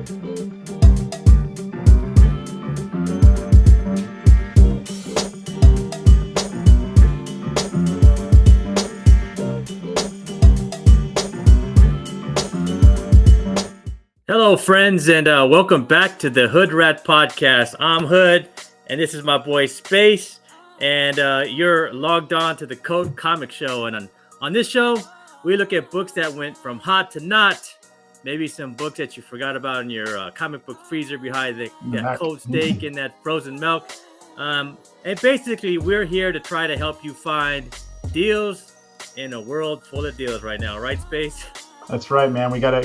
Hello, friends, and welcome back to the Hood Rat Podcast. I'm Hood, and this is my boy Space, and you're logged on to the Code Comic Show. And on this show, we look at books that went from hot to not, maybe some books that you forgot about in your comic book freezer behind that cold steak and that frozen milk. And basically, we're here to try to help you find deals in a world full of deals right now, right, Space? That's right, man. We gotta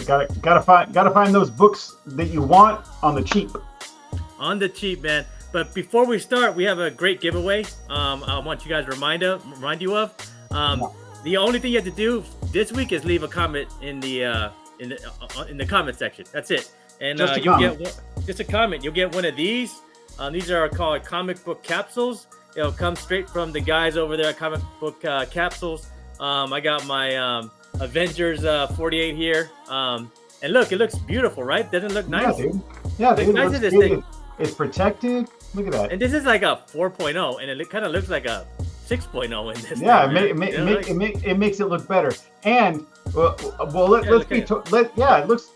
find those books that you want on the cheap. On the cheap, man. But before we start, we have a great giveaway. I want you guys to remind you of. The only thing you have to do this week is leave a comment in the comment section. That's it. And you get just a comment. You'll get one of these. These are called comic book capsules. It'll come straight from the guys over there at Comic Book Capsules. I got my Avengers 48 here. And look, it looks beautiful, right? Doesn't it look nice? Yeah, dude. Nice of this thing. It's protected. Look at that. And this is like a 4.0, and it kind of looks like a 6.0 in this. Yeah, it makes it look better. And it looks,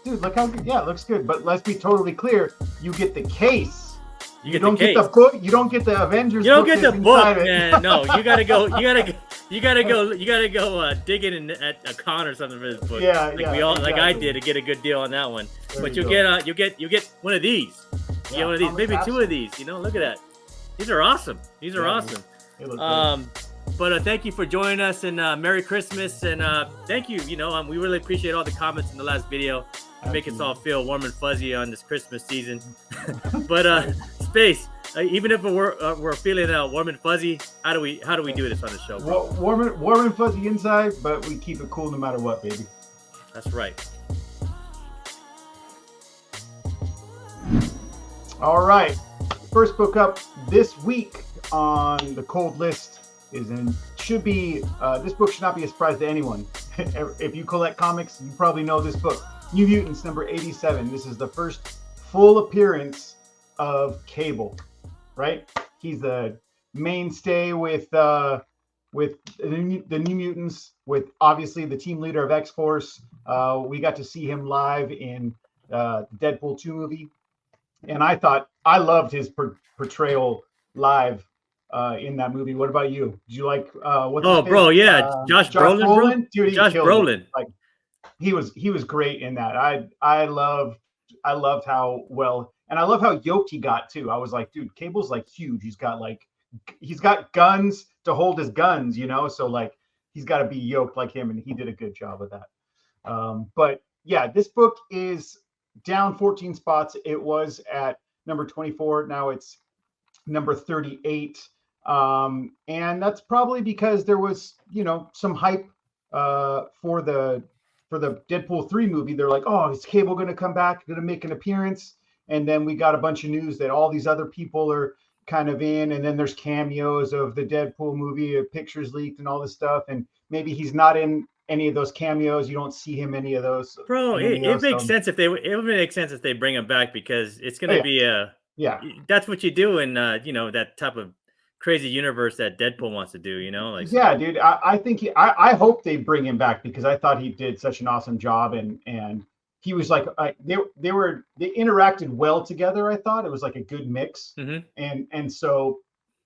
dude. Look how good. Yeah, it looks good. But let's be totally clear. You get the case. You don't get the book. You don't get the Avengers. You don't get the book, man. No, you gotta go. You gotta go digging at a con or something for this book. Yeah, like I did to get a good deal on that one. But you'll get one of these. You get one of these, maybe two of these. Look at that. These are awesome. These are awesome. They look good. But thank you for joining us, and Merry Christmas, and thank you. We really appreciate all the comments in the last video. Make us all feel warm and fuzzy on this Christmas season. But Space, even if we're feeling warm and fuzzy, how do we do this on the show, bro? Warm and fuzzy inside, but we keep it cool no matter what, baby. That's right. All right, first book up this week on the cold list should be this book should not be a surprise to anyone. If you collect comics, you probably know this book. New Mutants number 87. This is the first full appearance of Cable, right? He's the mainstay with the New Mutants, with obviously the team leader of X-Force. We got to see him live in the Deadpool 2 movie, and I loved his portrayal live in that movie. What about you? Did you like what's his bro, name? yeah, Josh Brolin. Dude, Josh Brolin. Like, he was great in that. I loved how well, and I love how yoked he got too. I was like, dude, Cable's like huge. He's got guns to hold his guns, so like he's got to be yoked like him, and he did a good job of that. But yeah, this book is down 14 spots. It was at number 24. Now it's number 38. And that's probably because there was, some hype for the Deadpool 3 movie. They're like, oh, is Cable going to come back, going to make an appearance? And then we got a bunch of news that all these other people are kind of in, and then there's cameos of the Deadpool movie, pictures leaked and all this stuff. And maybe he's not in any of those cameos. You don't see him any of those. Bro, it makes sense it would make sense if they bring him back, because it's going to be that's what you do in, that type of crazy universe that Deadpool wants to do, yeah, dude. I think I hope they bring him back, because I thought he did such an awesome job, and he was like they interacted well together. I thought it was like a good mix, and so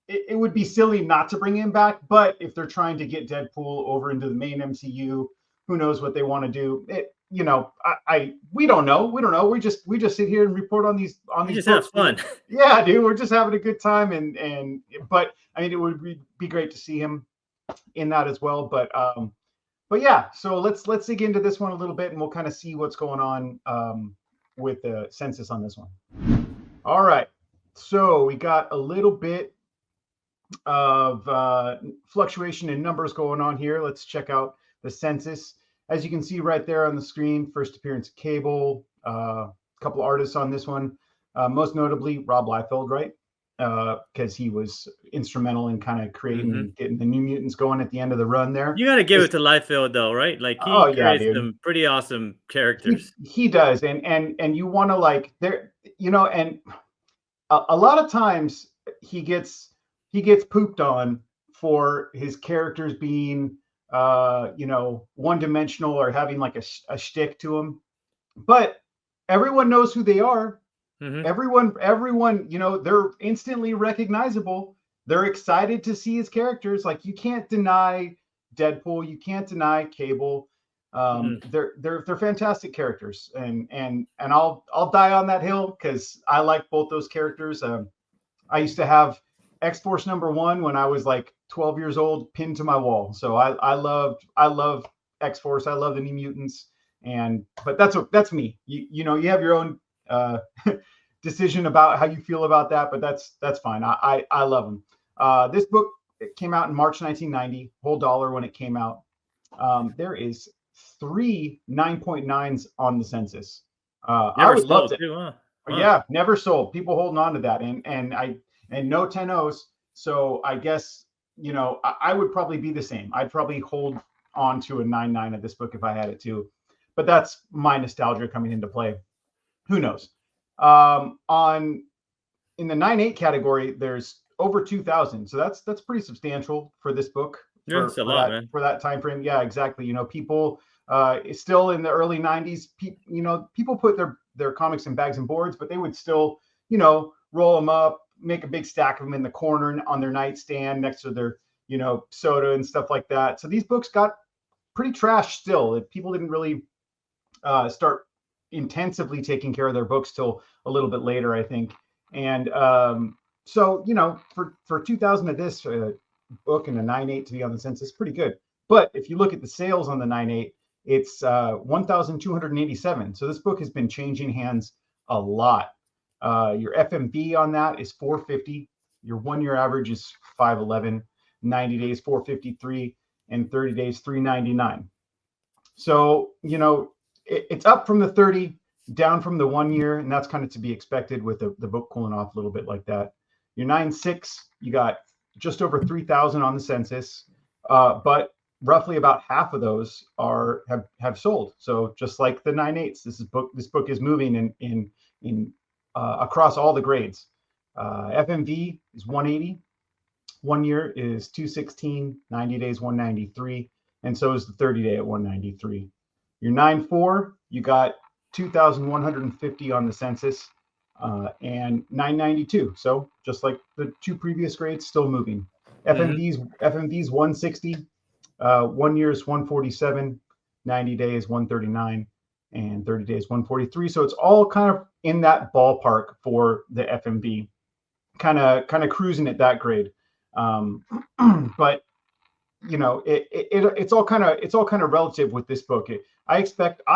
it would be silly not to bring him back. But if they're trying to get Deadpool over into the main MCU, who knows what they want to do? We don't know. We just sit here and report on these just books. Have fun. Yeah, dude, we're just having a good time, but I mean, it would be great to see him in that as well. But yeah, so let's dig into this one a little bit, and we'll kind of see what's going on with the census on this one. All right, so we got a little bit of fluctuation in numbers going on here. Let's check out the census. As you can see right there on the screen, first appearance of Cable, a couple artists on this one, most notably Rob Liefeld, right? because he was instrumental in kind of creating Mm-hmm. and getting the New Mutants going at the end of the run there. You got to give it to Liefeld though, right? Like Oh he yeah, creates dude. some pretty awesome characters. He does, and you want to like there, and a lot of times he gets pooped on for his characters being one dimensional or having like a shtick to them, but everyone knows who they are. Mm-hmm. Everyone, they're instantly recognizable. They're excited to see his characters. Like you can't deny Deadpool, you can't deny Cable. Mm-hmm. They're fantastic characters, and I'll die on that hill because I like both those characters. I used to have X-Force #1 when I was like 12 years old, pinned to my wall. So I love X-Force. I love the New Mutants, but that's me. You have your own decision about how you feel about that, but that's fine. I love them. This book, it came out in March 1990, whole dollar when it came out. There is 3 9.9s on the census. I Never would love sold to. too, huh? Huh. Yeah, never sold. People holding on to that, and no 10-0s. So I guess I would probably be the same. I'd probably hold on to a 9.9 of this book if I had it too. But that's my nostalgia coming into play. Who knows? On in the 9.8 category, there's over 2,000. So that's pretty substantial for this book Yeah, it's a lot, man. for that time frame. Yeah, exactly. People still in the early 90s, people put their comics in bags and boards, but they would still, roll them up, make a big stack of them in the corner on their nightstand next to their, soda and stuff like that. So these books got pretty trashed still. People didn't really start intensively taking care of their books till a little bit later, I think. And so, for 2,000 of this book and a 9.8 to be on the census, pretty good. But if you look at the sales on the 9.8, it's 1,287. So this book has been changing hands a lot. Your FMV on that is 450. Your 1-year average is 511. 90 days 453, and 30 days 399. So it's up from the 30, down from the 1 year, and that's kind of to be expected with the book cooling off a little bit like that. Your 9.6, you got just over 3,000 on the census, but roughly about half of those have sold. So just like the 9.8s, this book is moving in across all the grades. FMV is 180. 1 year is 216. 90 days 193, and so is the 30 day at 193. Your 9.4, you got 2,150 on the census, and 992. So just like the two previous grades, still moving. FMV's 160. 1 year is 147. 90 days 139, and 30 days 143. So it's all kind of in that ballpark for the FMV, kind of cruising at that grade. But it's all kind of relative with this book. I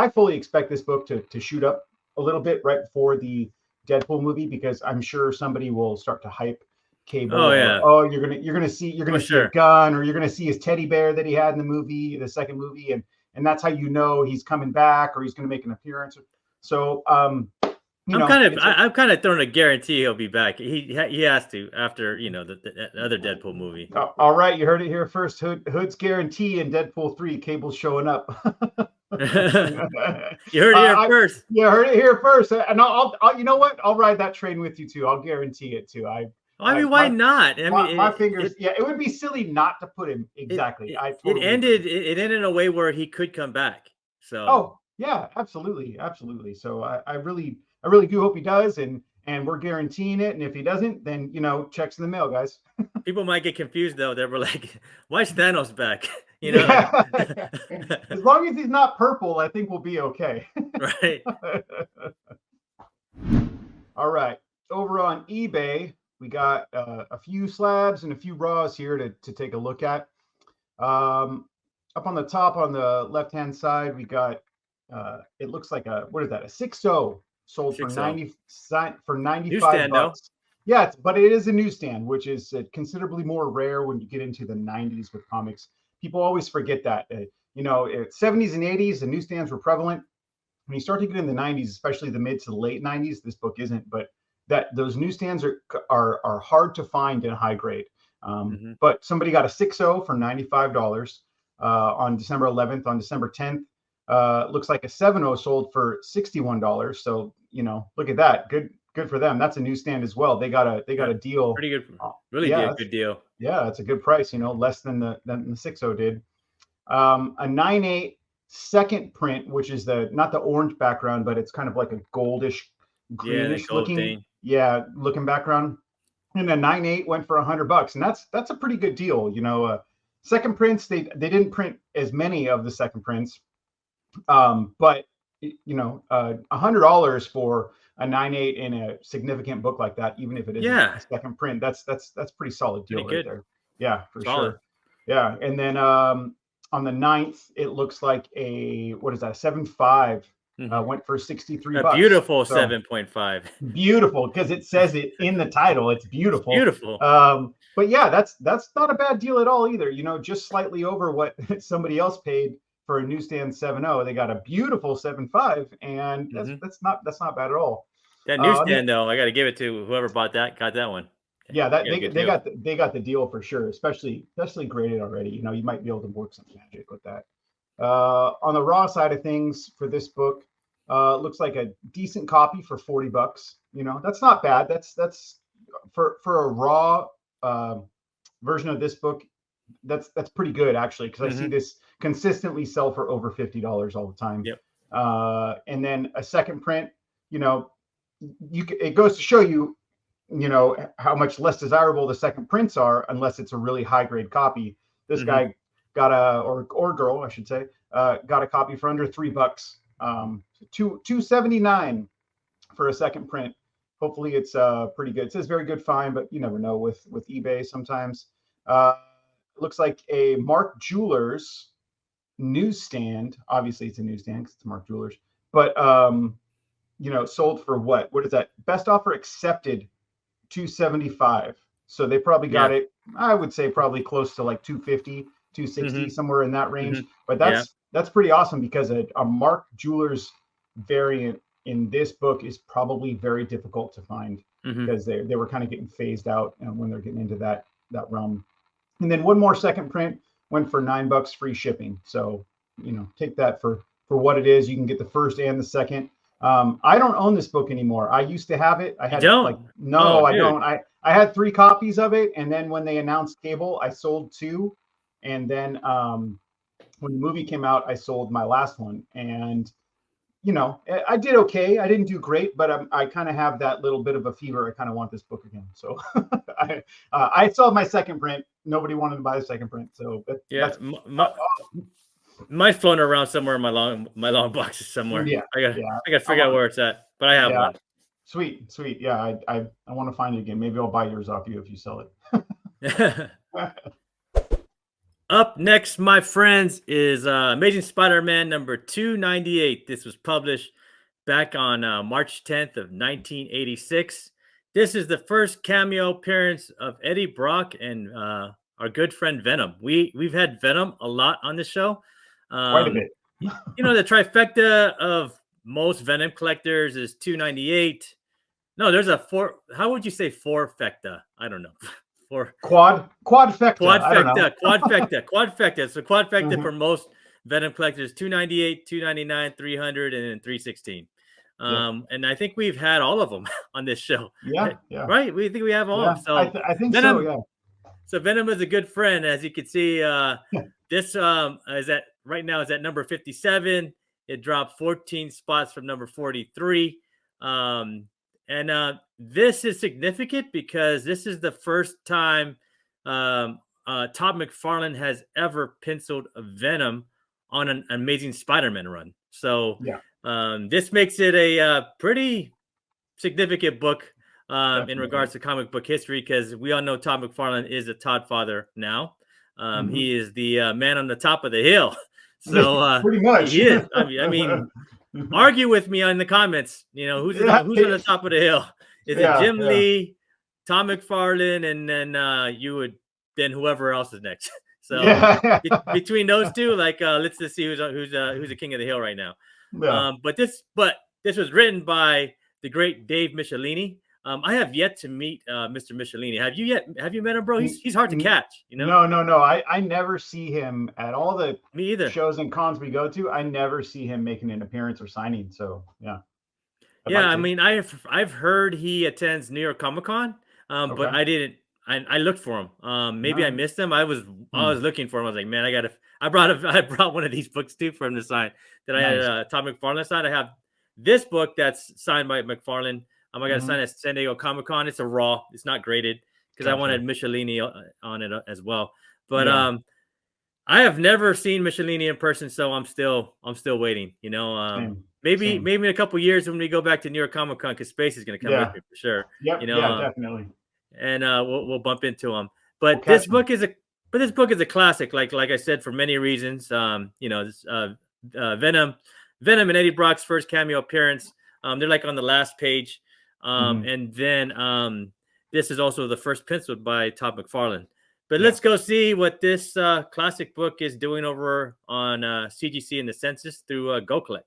fully expect this book to shoot up a little bit right before the Deadpool movie, because I'm sure somebody will start to hype Cable. Oh yeah. Or, you're gonna see sure. a gun, or you're gonna see his teddy bear that he had in the second movie, and that's how he's coming back, or he's gonna make an appearance. So I'm kind of throwing a guarantee he'll be back. He has to after the other Deadpool movie. All right, you heard it here first. Hood's guarantee in Deadpool 3. Cable's showing up. You heard it here first. Yeah, heard it here first. And I'll you know what? I'll ride that train with you too. I'll guarantee it too. Why not? I mean, my fingers. It would be silly not to put him. Exactly. It ended in a way where he could come back. So. Oh yeah, absolutely. So I really do hope he does, and we're guaranteeing it. And if he doesn't, then checks in the mail, guys. People might get confused though. They were like, "Why is Thanos back?" Yeah. As long as he's not purple, I think we'll be okay. Right. All right. Over on eBay, we got a few slabs and a few raws here to take a look at. Up on the top, on the left-hand side, we got it looks like a 6.0 sold for 95 bucks. Yeah, but it is a newsstand, which is considerably more rare when you get into the 90s with comics. People always forget that. 70s and 80s, the newsstands were prevalent. When you start to get in the 90s, especially the mid to the late 90s, this book isn't, but that those newsstands are hard to find in high grade. Mm-hmm. But somebody got a 6.0 for $95 on December 11th. On December 10th, looks like a 7.0 sold for $61. So look at that. Good for them. That's a newsstand as well. They got a deal. Pretty good. Really good deal. Yeah, it's a good price. Less than the 6.0 did. A 9.8 second print, which is not the orange background, but it's kind of like a goldish, greenish looking. Yeah, looking background. And a 9.8 went for $100, and that's a pretty good deal. Second prints, they didn't print as many of the second prints, but $100 for a 9.8 in a significant book like that, even if it is a second print, that's pretty solid deal right there. Yeah, for sure. Yeah, and then on the 9th, it looks like a 7.5 went for $63. A beautiful 7.5. Beautiful, because it says it in the title. It's beautiful. Beautiful. But yeah, that's not a bad deal at all either. Just slightly over what somebody else paid for a newsstand 7.0. They got a beautiful 7.5, and that's not bad at all. That newsstand though, I got to give it to whoever got that one. Yeah, they got the deal for sure, especially graded already. You might be able to work some magic with that. On the raw side of things for this book, looks like a decent copy for $40. That's not bad. That's for a raw version of this book. That's pretty good actually, because I see this consistently sell for over $50 all the time. Yep. And then a second print, it goes to show you, how much less desirable the second prints are unless it's a really high grade copy. This guy got or girl, I should say, got a copy for under $3. $2.79 for a second print. Hopefully it's pretty good. It says very good find, but you never know with eBay sometimes. Looks like a Mark Jewelers newsstand. Obviously it's a newsstand because it's Mark Jewelers, but sold for what is that? Best offer accepted, $275. So they probably got it, I would say probably close to like $250, $260, somewhere in that range. But that's pretty awesome, because a Mark Jewelers variant in this book is probably very difficult to find, because they were kind of getting phased out when they're getting into that realm. And then one more second print went for $9 free shipping. So take that for what it is. You can get the first and the second. I don't own this book anymore. I used to have it. I had I don't. I had 3 copies of it, and then when they announced cable, I sold 2, and then when the movie came out, I sold my last one, and I did okay. I didn't do great, but I kind of have that little bit of a fever. I kind of want this book again, so I sold my second print. Nobody wanted to buy the second print, so mine's floating around somewhere in my long boxes somewhere. I gotta figure out where it's at, but I have one. Sweet. Yeah, I want to find it again. Maybe I'll buy yours off you if you sell it. Up next, my friends, is Amazing Spider-Man number 298. This was published back on March 10th of 1986. This is the first cameo appearance of Eddie Brock and our good friend Venom. We've had Venom a lot on this show. Quite a bit. The trifecta of most Venom collectors is 298. No, there's a 4. How would you say four-fecta? I don't know. Quadfecta. Quadfecta. So quadfecta for most Venom collectors: 298, 299, 300, and then 316. And I think we've had all of them on this show. Yeah. Right? We think we have all of them. So I think Venom, so. Yeah. So Venom is a good friend, as you can see. This is at right now is at number 57. It dropped 14 spots from number 43. And this is significant because this is the first time Todd McFarlane has ever penciled a Venom on an Amazing Spider-Man run. So this makes it a pretty significant book in regards to comic book history, because we all know Todd McFarlane is a Todd father now. He is the man on the top of the hill. So pretty much he is. I mean, argue with me in the comments. Who's on the top of the hill? Is it Jim Lee, Tom McFarlane, and then whoever else is next? So between those two, let's just see who's the king of the hill right now. But this was written by the great Dave Michelini. I have yet to meet Mr. Michelini. Have you yet? Have you met him, bro? N- He's hard to n- catch. You know. no. I never see him at all the Me either. shows and cons we go to. I never see him making an appearance or signing. So yeah, I'd Yeah, like I to. mean, I've heard he attends New York Comic Con, but Okay. I didn't. I looked for him. Maybe I No. missed him. I Hmm. was looking for him. I was like, man, I gotta. I brought one of these books too for him to sign. That I had Nice. Todd McFarlane sign. I have this book that's signed by McFarlane. I got to Hmm. sign at San Diego Comic Con. It's a raw. It's not graded because I Gotcha. wanted Michelini on it as well. But Yeah. I have never seen Michelini in person, so I'm still waiting. Same. Maybe Same. maybe in a couple years when we go back to New York Comic Con, because Space is going to come with Yeah. me for sure. Yep. Yeah. Definitely. And we'll bump into him. We'll But catch him. this book is a classic. Like I said, for many reasons. This Venom and Eddie Brock's first cameo appearance. They're like on the last page, Hmm. and then this is also the first penciled by Todd McFarlane. But Yeah. let's go see what this classic book is doing over on CGC and the Census through GoCollect.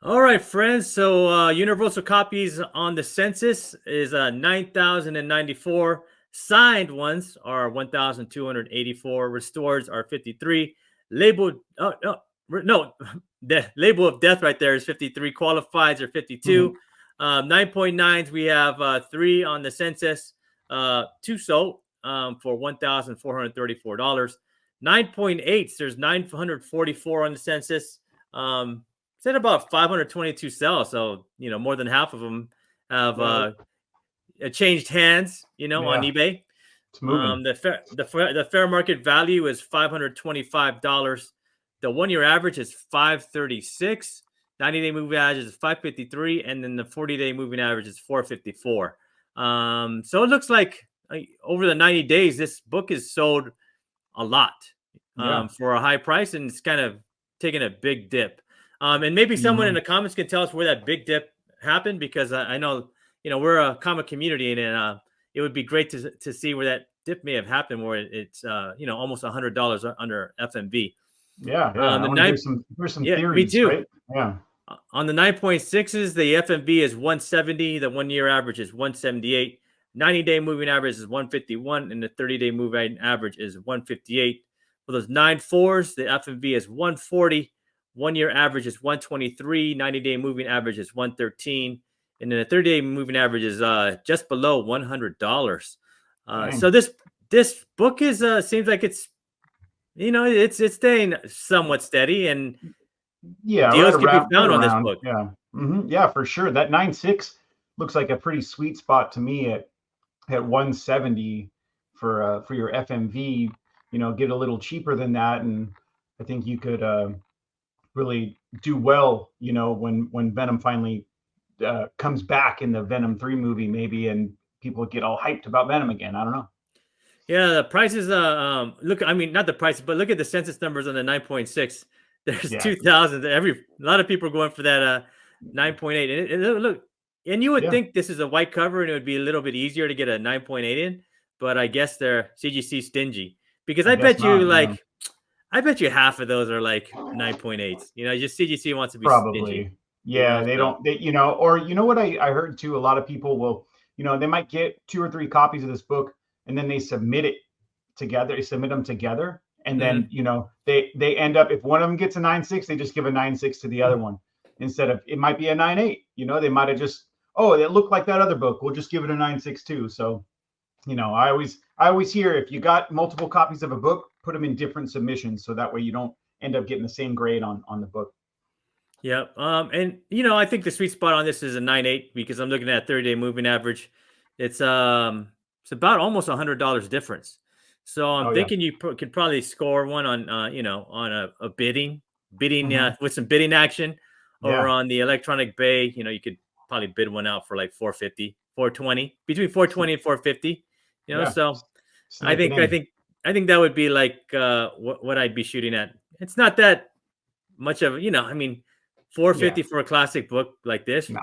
All right, friends. So universal copies on the Census is 9,094. Signed ones are 1,284. Restores are 53. Labeled, no, the label of death right there is 53. Qualifieds are 52. Hmm. 9.9s, we have 3 on the Census, 2 sold for $1,434. 9.8s, there's 944 on the Census. Said about 522 sales, so more than half of them have Well, changed hands, on yeah. eBay. It's moving. The fair market value is $525. The 1-year average is 536. 90-day moving average is 553, and then the 40-day moving average is 454. So it looks like over the 90 days, this book is sold a lot Yeah. for a high price, and it's kind of taking a big dip. And maybe someone in Hmm. the comments can tell us where that big dip happened, because I know we're a comic community, and it would be great to see where that dip may have happened, where it's almost $100 under FMV. Yeah. Yeah. I The want to nine, hear some yeah, me theories, too. right? Yeah. On the 9.6s, the FMV is 170. The 1-year average is 178. 90-day moving average is 151, and the 30-day moving average is 158. For those 9.4s, the FMV is 140. 1-year average is 123. 90-day moving average is 113, and then the 30-day moving average is just below $100. So Dang. this book is seems like it's staying somewhat steady, and Yeah. deals can be Right found on this around. book. Yeah. Yeah, for sure. That 9.6 looks like a pretty sweet spot to me at 170 for your FMV. Get a little cheaper than that, and I think you could really do well. When Venom finally comes back in the Venom 3 movie, maybe, and people get all hyped about Venom again. I don't know. Yeah, the prices. Look, I mean, not the prices, but look at the census numbers on the 9.6. There's Yeah. 2,000. A lot of people are going for that 9.8. And look, and you would Yeah. think this is a white cover, and it would be a little bit easier to get a 9.8 in, but I guess they're CGC stingy, because I guess not. Yeah. I bet you half of those are like 9.8s. Just CGC wants to be stingy. Probably. Yeah, they So don't or what I heard too, a lot of people will, they might get 2 or 3 copies of this book, and then they submit it together, they submit them together, and then, mhm. they end up, if one of them gets a 9.6, they just give a 9.6 to the other one, instead of, it might be a 9.8, they might have just, oh, it looked like that other book, we'll just give it a 9.6 too. So, I always hear, if you got multiple copies of a book, put them in different submissions, so that way you don't end up getting the same grade on the book. Yeah. And I think the sweet spot on this is a 9.8, because I'm looking at 30-day moving average. It's about almost $100 difference. So I'm Oh yeah. thinking you could probably score one on on a bidding Hmm. with some bidding action, or Yeah. on the electronic bay. You could probably bid one out for like 450, 420, between 420 and 450. Yeah. So I Snipe it think I in. think I think that would be like what I'd be shooting at. It's not that much of, I mean, Yeah. 450 for a classic book like this. No.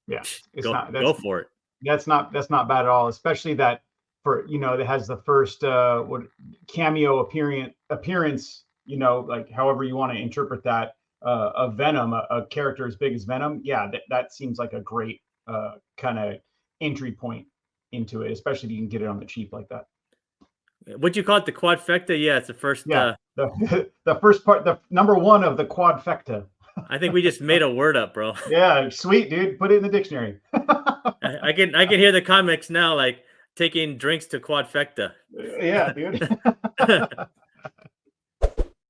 Yeah. It's Go not. go for it. That's not bad at all. Especially that, for that has the first what cameo appearance. Like however you want to interpret that, of Venom, a character as big as Venom. Yeah, that seems like a great kind of entry point into it, especially if you can get it on the cheap like that. What'd you call it? The quadfecta? Yeah, it's the first. Yeah, the first part, the number one of the quadfecta. I think we just made a word up, bro. Yeah, sweet, dude. Put it in the dictionary. I can hear the comics now, like taking drinks to quadfecta. Yeah, dude.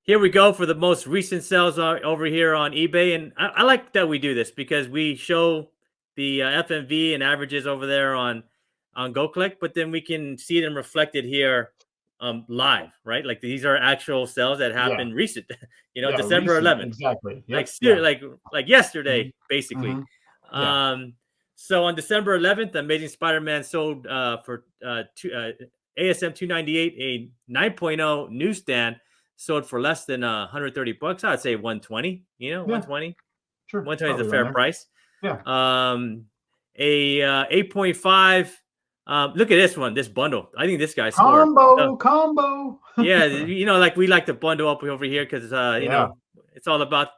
Here we go for the most recent sales over here on eBay, and I like that we do this because we show the FMV and averages over there on GoCollect, but then we can see them reflected here live, right? Like these are actual sales that Yeah, happened recent, yeah, December recent, 11th, exactly. like Yep, yeah. like yesterday, Mhm, basically. mhm. Yeah. So on December 11th, Amazing Spider-Man sold for ASM 298, a 9.0 newsstand sold for less than $130. I'd say 120. Yeah, 120. sure. 120 is a Probably around fair there. price. Yeah. A 8.5. Look at this one, this bundle. I think this guy scored. Combo. Yeah, like we like to bundle up over here because Yeah. it's all about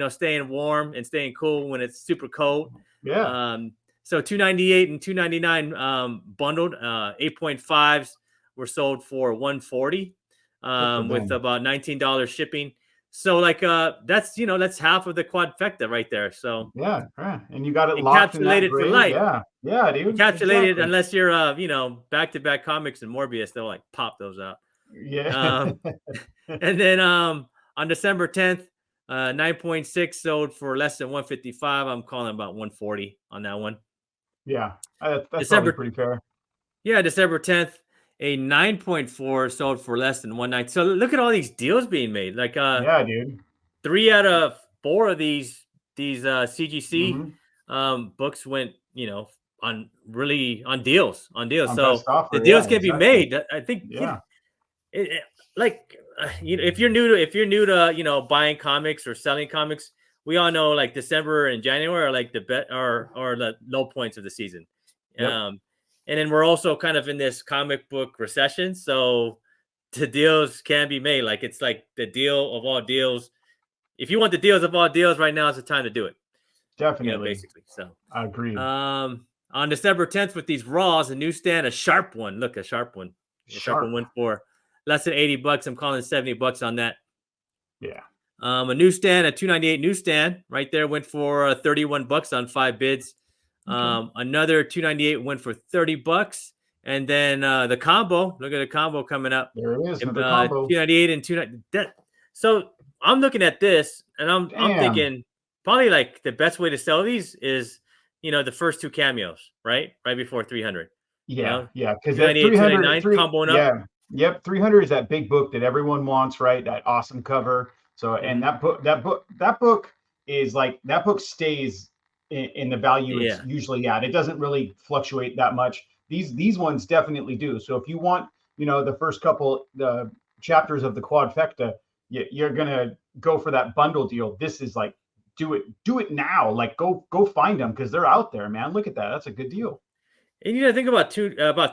staying warm and staying cool when it's super cold. Yeah. So 298 and 299 bundled 8.5s were sold for 140 Good for with them. about $19 shipping. So like that's half of the quadfecta right there. So Yeah. Yeah. And you got it locked in that encapsulated for grade. life. Yeah. Yeah, dude. Encapsulated Exactly. unless you're back-to-back comics and Morbius, they'll like pop those out. Yeah. Um, and then on December 10th, 9.6 sold for less than 155. I'm calling about 140 on that one. Yeah. That's probably December, pretty fair. yeah, December 10th, a 9.4 sold for less than 190. So look at all these deals being made. Like Yeah, dude. 3 out of 4 of these CGC Hmm. books went, on deals. On So best the offer. deals Yeah, can be exactly. made. I think Yeah. like if you're new to buying comics or selling comics, we all know like December and January are like the or the low points of the season. Yep. And then we're also kind of in this comic book recession, so the deals can be made. Like it's like the deal of all deals. If you want the deals of all deals right now is the time to do it. Definitely. Basically. So Agreed. on December 10th with these raws, a newsstand, a sharp one. Look, a sharp one. A sharp one Sharp. went for less than $80. I'm calling $70 on that. Yeah. A newsstand, a 298 newsstand right there went for $31 on 5 bids. Okay. Another 298 went for $30. And then the combo, look at the combo coming up. There it is. Another combo. 298 and 290. So I'm looking at this and I'm Damn. thinking probably like the best way to sell these is, the first 2 cameos, right? Right before 300. Yeah, yeah, because that 298, 300, 299 comboing up. yeah, yep, 300 is that big book that everyone wants, right? That awesome cover. So, and Mhm. that book is like that book stays in the value it's Yeah. usually at. It doesn't really fluctuate that much. These ones definitely do. So, if you want, the first couple the chapters of the quadfecta, you're gonna go for that bundle deal. This is like do it now. Like go find them because they're out there, man. Look at that. That's a good deal. And think about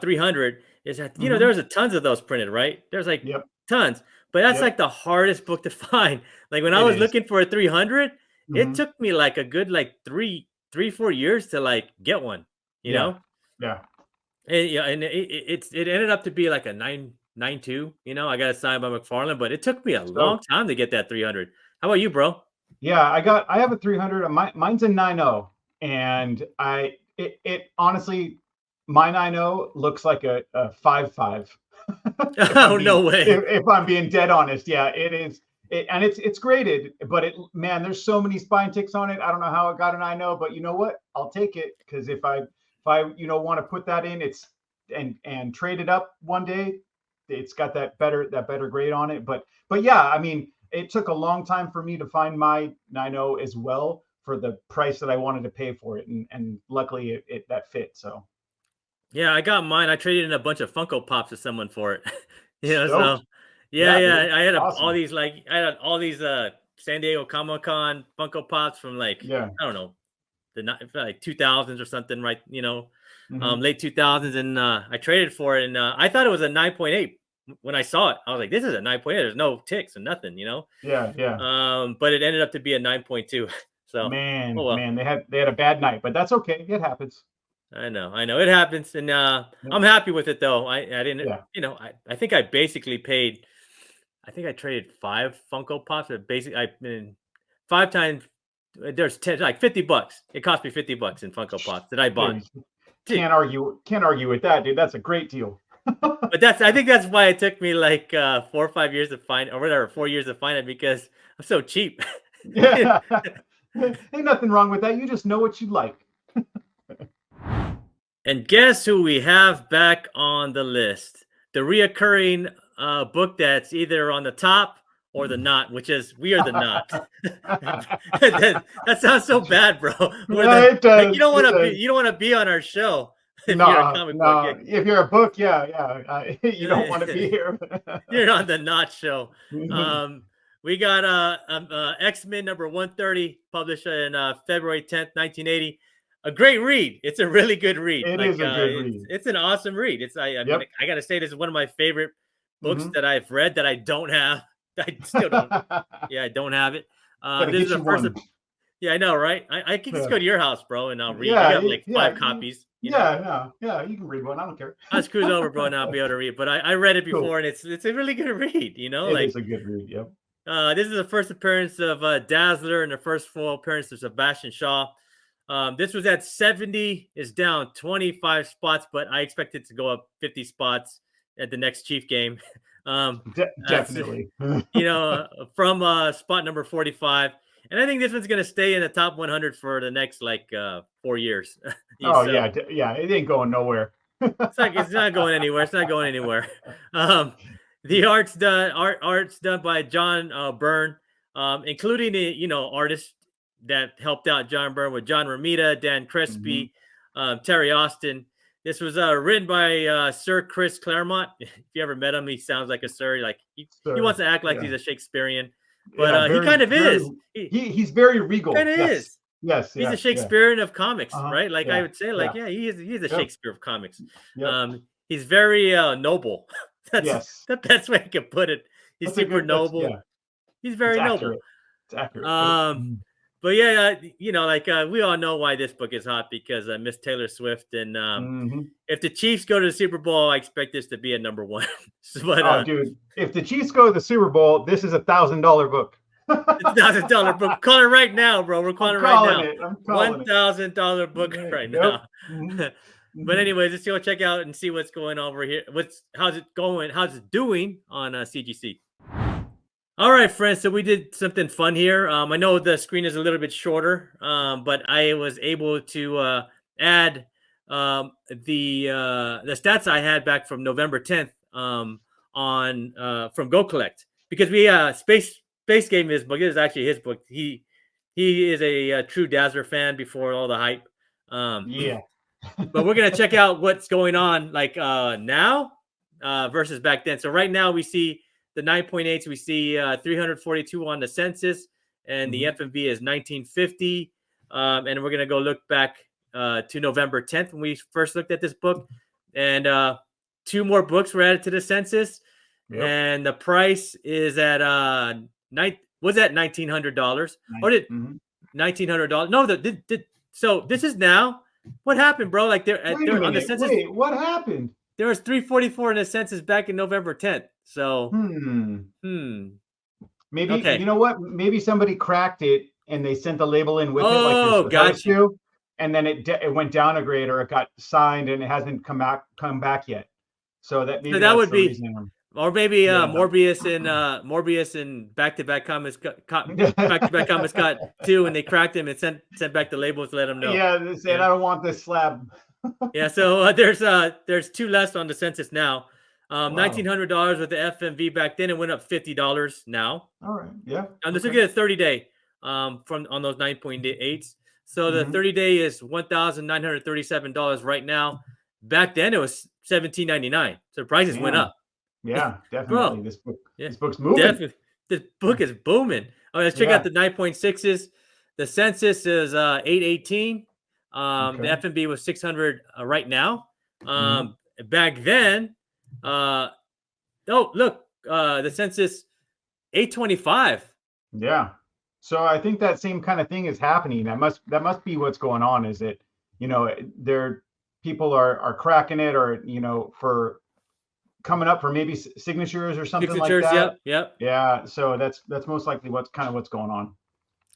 300 is that Hmm. there's a tons of those printed, right? There's like Yep. tons, but that's Yep. like the hardest book to find. Like when I It was is. looking for a 300, it Mhm. took me like a good like 3-4 years to like get one, you Yeah. know? Yeah. And yeah, and it ended up to be like a 992, I got it signed by McFarlane, but it took me a long So, time to get that 300. How about you, bro? yeah, I have a 300. Mine's a 90, and it honestly, my 90 looks like a 5.5. If I'm Oh, being no way. if I'm being dead honest, yeah, it is. And it's graded, but man, there's so many spine ticks on it. I don't know how it got an 90, but you know what? I'll take it because if I want to put that in, it's and trade it up one day, it's got that better grade on it. But yeah, I mean, it took a long time for me to find my 90 as well for the price that I wanted to pay for it, and luckily it that fit. So Yeah, I got mine. I traded in a bunch of Funko Pops to someone for it. So stoked. yeah, Yeah, yeah. dude. I had all Awesome. these San Diego Comic Con Funko Pops from like Yeah. I don't know like 2000s or something, right? Hmm. Late 2000s, and I traded for it, and I thought it was a 9.8 when I saw it. I was like, this is a 9.8. There's no ticks and nothing. Yeah, yeah. But it ended up to be a 9.2. So oh Man, well. man, they had a bad night, but that's okay. It happens. I know. It happens, and Yep. I'm happy with it though. I didn't, Yeah. I think I basically paid. I think I traded 5 Funko Pops, but basically I been 5 times. There's 10, like $50. It cost me $50 in Funko Pops that I bought. Dude, Dude, can't argue with that, dude. That's a great deal. but I think that's why it took me like 4 or 5 years to find, or whatever, 4 years to find it because I'm so cheap. Yeah. Ain't nothing wrong with that. You just know what you like. And guess who we have back on the list? The reoccurring book that's either on the top or the knot, which is we are the knot. that sounds so bad, bro. We're Yeah, the it does. you don't want It to be does. be on our show if you're a No, comic book. no. If you're a book, yeah, yeah. You don't want to be here. You're on the Not Show. We got X-Men number 130, published in February 10th, 1980. A great read. It's a really good read. It Like is a good read. it's an awesome read. I mean, Yep. I gotta say, this is one of my favorite books Mhm. that I've read that I don't have. I still don't. Yeah, I don't have it. Gotta This is get the you first. one. Yeah, I know, right? I can just Yeah, go to your house, bro, and I'll read. I yeah, got like yeah, 5 copies. yeah, yeah. You can read one. I don't care. I'll just cruise over, bro, and I'll be able to read. But I read it Cool. before, and it's a really good read. It Like is a good read. Yep. this is the first appearance of Dazzler and the first full appearance of Sebastian Shaw. This was at 70, is down 25 spots, but I expect it to go up 50 spots at the next Chief game. So, Definitely. from spot number 45. And I think this one's going to stay in the top 100 for the next 4 years. Oh So yeah, yeah. It ain't going nowhere. it's not going anywhere. It's not going anywhere. The art's done by John Byrne, including the artists that helped out John Byrne with John Romita, Dan Mhm. Crespi, Terry Austin. This was written by Sir Chris Claremont. If you ever met him, he sounds like a sir. Like he So wants to act like yeah, he's a Shakespearean, but yeah. he kind of Very. is. He He's very kind regal. of Yes, is. yes, He's a yes, yes. Shakespearean of comics, Uh huh. right? Like I Yeah, would say, yeah. like yeah, he's a Yep. Shakespeare of comics. Yep. He's very noble. That's Yes. the best way I could put it. He's That's a super good. That's noble. yeah. He's It's very noble. accurate. It's accurate. Yep. Um, Mhm. but yeah, we all know why this book is hot because Miss Taylor Swift, and Mhm. if the Chiefs go to the Super Bowl, I expect this to be a number one. But Oh, dude, if the Chiefs go to the Super Bowl, this is $1,000 book. it's $1,000 book. Call it right now, bro. We're calling I'm it right calling now. it. I'm calling it. $1,000 book right Yep. now. Mhm. But Mhm. anyways, let's go check out and see what's going on over here. How's it going? How's it doing on CGC? All right, friends. So we did something fun here. I know the screen is a little bit shorter, but I was able to add the stats I had back from November 10th on from GoCollect, because we Space gave me his book. It is actually his book. He is a true Dazzler fan before all the hype. Um, Yeah. but we're gonna check out what's going on now versus back then. So right now we see the 9.8s. We see 342 on the census, and the Mhm. FMV is 1950. And we're gonna go look back to November 10th when we first looked at this book, and 2 more books were added to the census, Yep. and the price is at was at $1,900, or Nice. did Mhm. $1,900? No, so this is now. What happened, bro? Like Wait a there on the minute. census, Wait, what happened? there was 344 in the census back in November 10th. So, Hmm. hmm. Maybe you Okay. know what? Maybe somebody cracked it and they sent the label in with it, like they're Oh, supposed gotcha. to, and then it went down a grade or it got signed and it hasn't come back yet. So that So maybe that that's would the be, reason. or maybe Yeah. Morbius and back-to-back comics got 2, and they cracked him and sent back the labels to let them know. Yeah. They said Yeah. I don't want this slab. Yeah. So there's 2 less on the census now. Wow. $1,900 with the FMV back then. It went up $50 now. All right. Yeah. Let's look Okay. at a 30-day from on those 9.8s. So the Hmm. 30-day is $1,937 right now. Back then it was $1,799. So the prices went Man. up. Yeah. Bro, Definitely. yeah, This book's moving. definitely. This book is booming. Oh, let's check out Yeah. the 9.6s. The census is 818. The Okay. FMB was 600 right now. Hmm. Back then, uh, oh look, the census 825. Yeah. So I think that same kind of thing is happening. That must be what's going on. Is it, they're people are cracking it, or for coming up for maybe signatures or something like Signatures, that. yep. Yeah, so that's most likely what's going on.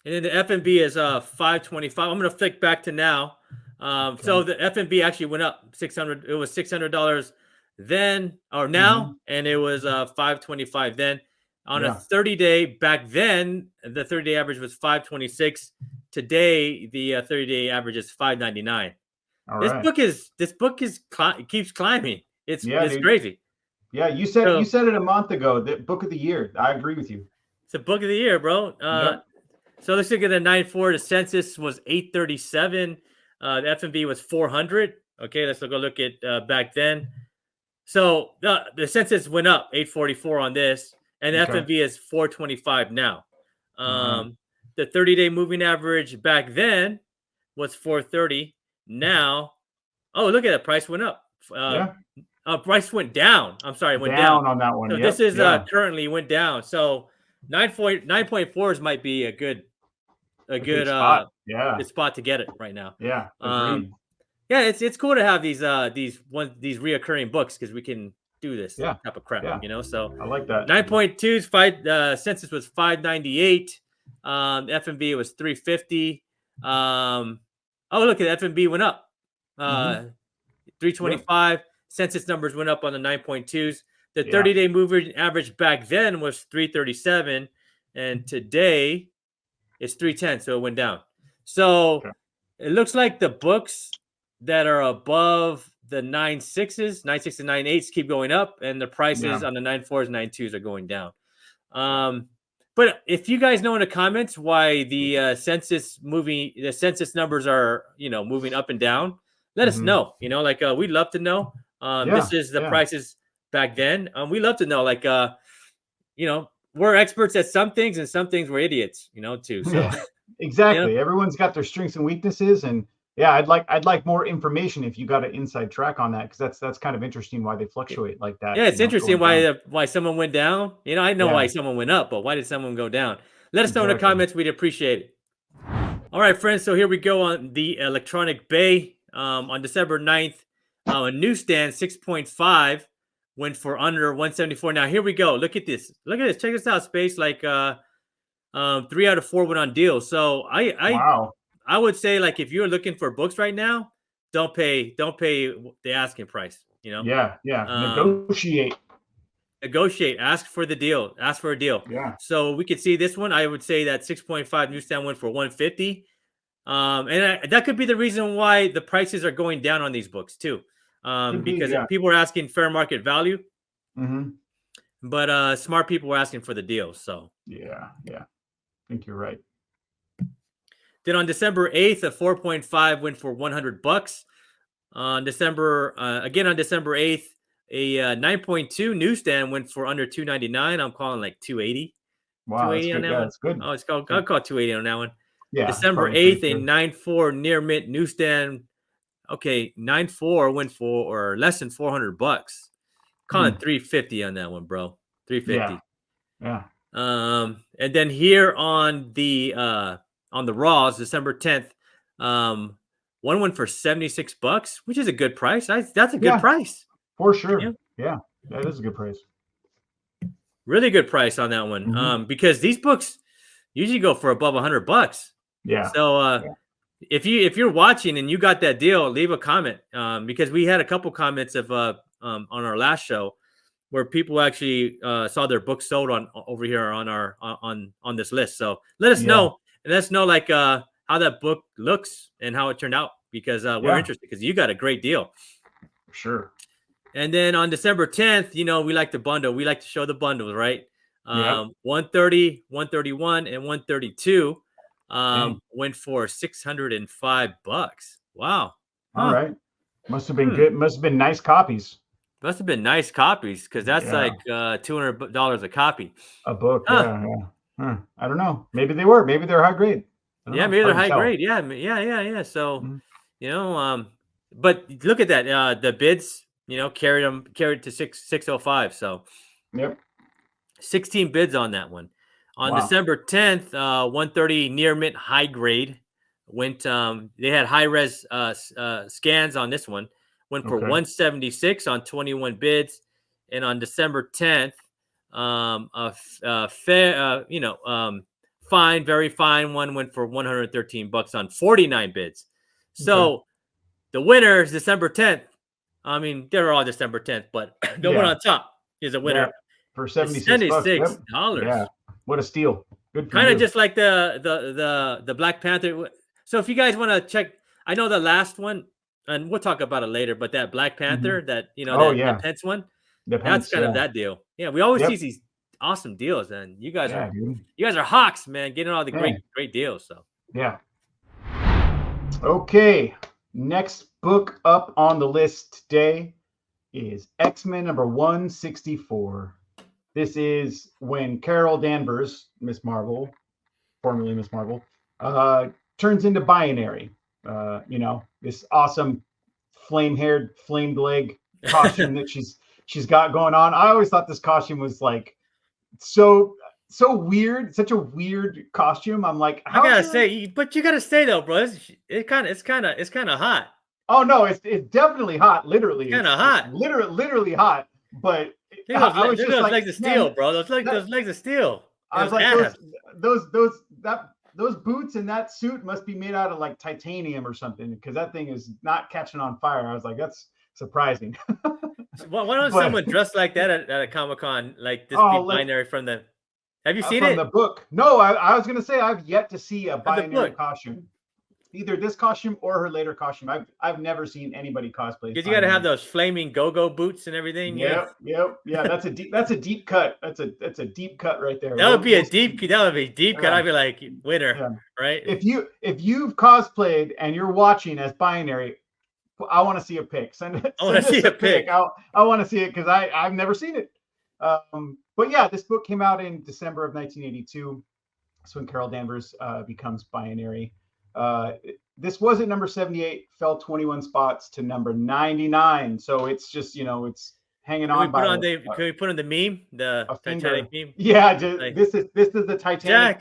And then the FMB is 525. I'm gonna flick back to now. So the FMB actually went up 600. It was $600 then or now, and it was 525 then. On a 30-day back then, the 30-day average was 526. Today, the 30-day average is 599. This book keeps climbing. It's dude. crazy. Yeah, you said it a month ago. The book of the year. I agree with you. It's a book of the year, bro. So let's look at the 9.4. The census was 837. The FMV was 400. Okay, let's go look at back then. So the census went up 844 on this, and the FMV is 425 now. The 30-day moving average back then was 430. Now, oh, look at that. Price went up. Price went down. I'm sorry, it went down on that one. So this is currently went down. So 9.4s might be a good spot. Good spot to get it right now. Yeah. It's cool to have these reoccurring books because we can do this type of crap. So I like that. 9.2's census was 598. FMB was 350. Look at FMB went up. 325. Census numbers went up on the 9.2s. The 30-day moving average back then was 337, and today it's 310, so it went down. So it looks like the books that are above the 9.6s, 9.6 and 9.8s keep going up, and the prices on the 9.4s, 9.2s are going down. But if you guys know in the comments why the census numbers are moving up and down, let us know. We'd love to know. This is the prices back then. We love to know. We're experts at some things, and some things we're idiots. Too. So exactly. Everyone's got their strengths and weaknesses, and I'd like more information if you got an inside track on that, because that's kind of interesting why they fluctuate like that. Yeah, it's interesting why someone went down. I know why someone went up, but why did someone go down? Let us know in the comments. We'd appreciate it. All right, friends. So here we go on the Electronic Bay. On December 9th, a newsstand 6.5 went for under 174. Now here we go. Look at this. Check this out, Space. 3 out of 4 went on deal. So I would say, if you're looking for books right now, don't pay the asking price. Negotiate. Ask for the deal. Ask for a deal. Yeah. So we could see this one. I would say that 6.5 newsstand went for 150. And that could be the reason why the prices are going down on these books too. Because people are asking fair market value. But smart people were asking for the deal. So yeah, I think you're right. Then on December 8th, a 4.5 went for $100. On December 8th, a 9.2 newsstand went for under $299. I'm calling $280. Wow, $280 on that one. That's good. Oh, I'll call $280 on that one. Yeah, December 8th, a 9.4 near mint newsstand. Okay, 9.4 went for less than $400. Calling $350 on that one, bro. $350. Yeah. And then here on the Raws, December 10th, one went for $76, which is a good price. That's a good price. For sure. Yeah, that is a good price. Really good price on that one. Because these books usually go for above $100. Yeah. So if you're watching and you got that deal, leave a comment. Because we had a couple comments of on our last show where people actually saw their books sold over here on this list. So let us know, and let us know how that book looks and how it turned out, because we're interested, because you got a great deal. For sure. And then on December 10th, we like to bundle. We like to show the bundles, right? 130, 131, and 132 went for $605. Wow. All right. Must have been good. Must have been nice copies. Must have been nice copies, because that's $200 a copy. A book. Yeah. I don't know. Maybe they were. Maybe they're high grade. Maybe they're high grade. Yeah. So, but look at that. The bids, carried to 605. So, 16 bids on that one. On December 10th, 130 near mint high grade went. They had high res scans on this one. went for Okay. 176 on 21 bids, and on December 10th, a fair, fine, very fine one went for $113 on 49 bids. So the winner is December 10th. I mean, they're all December 10th, but the one on top is a winner. Yeah, for It's $76. $76. Yep. Yeah, what a steal. Good for Kind you. of just like the Black Panther. So if you guys want to check, I know the last one, and we'll talk about it later. But that Black Panther, that that Pence one, that's kind of that deal. Yeah, we always see these awesome deals, and you guys are hawks, man, getting all the great deals. So yeah. Okay, next book up on the list today is X-Men number 164. This is when Carol Danvers, Miss Marvel, formerly Miss Marvel, turns into Binary. This awesome flame-haired, flamed leg costume that she's got going on. I always thought this costume was like so weird, such a weird costume. I'm like, I gotta say, but you gotta say though, bro, it's kind of hot. Oh no, it's definitely hot. Literally, kind of hot. Literally hot. But I was just like, legs of steel, bro. Those legs of steel. I was like, those boots and that suit must be made out of like titanium or something, because that thing is not catching on fire. I was like, that's surprising. Why don't someone dress like that at a Comic-Con, like this Binary from the? Have you seen it? From the book? No, I was gonna say I've yet to see a Binary costume. Either this costume or her later costume. I've never seen anybody cosplay. Because you got to have those flaming go-go boots and everything. Yep. Yeah, that's a deep cut. That's a deep cut right there. That would be a deep cut. I'd be like, winner, right? If you've cosplayed and you're watching as Binary, I want to see a pic. I want to see a pic. I want to see it because I've never seen it. But yeah, this book came out in December of 1982. That's when Carol Danvers becomes Binary. This was at number 78, fell 21 spots to number 99. So it's just, it's hanging on. Can we put on the meme, the Titanic meme? Yeah, this is the Titanic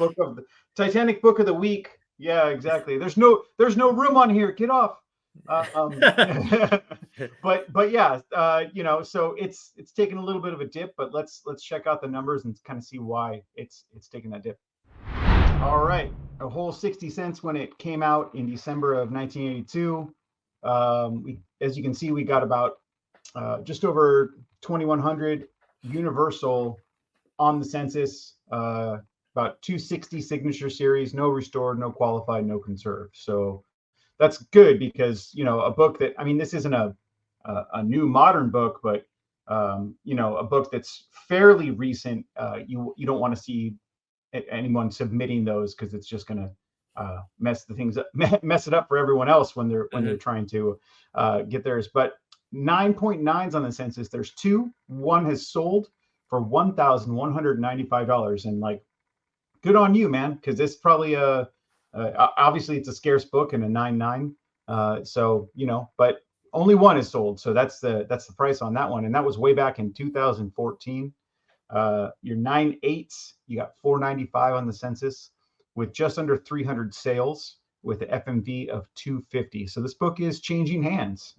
book of the week. Yeah, exactly. There's no room on here. Get off. But yeah, so it's taken a little bit of a dip, but let's check out the numbers and kind of see why it's taking that dip. All right, a whole 60 cents when it came out in December of 1982. As you can see, we got about just over 2,100 universal on the census, about 260 signature series, no restored, no qualified, no conserved. So that's good because, a book that, this isn't a new modern book, but, a book that's fairly recent. You don't want to see anyone submitting those because it's just going to mess it up for everyone else when they're trying to get theirs. But 9.9s on the census. There's one has sold for $1,195, and like, good on you, man, because it's probably obviously it's a scarce book and a 9.9. So but only one is sold, so that's the price on that one, and that was way back in 2014. Your 9.8s, you got $495 on the census, with just under 300 sales, with an FMV of 250. So this book is changing hands,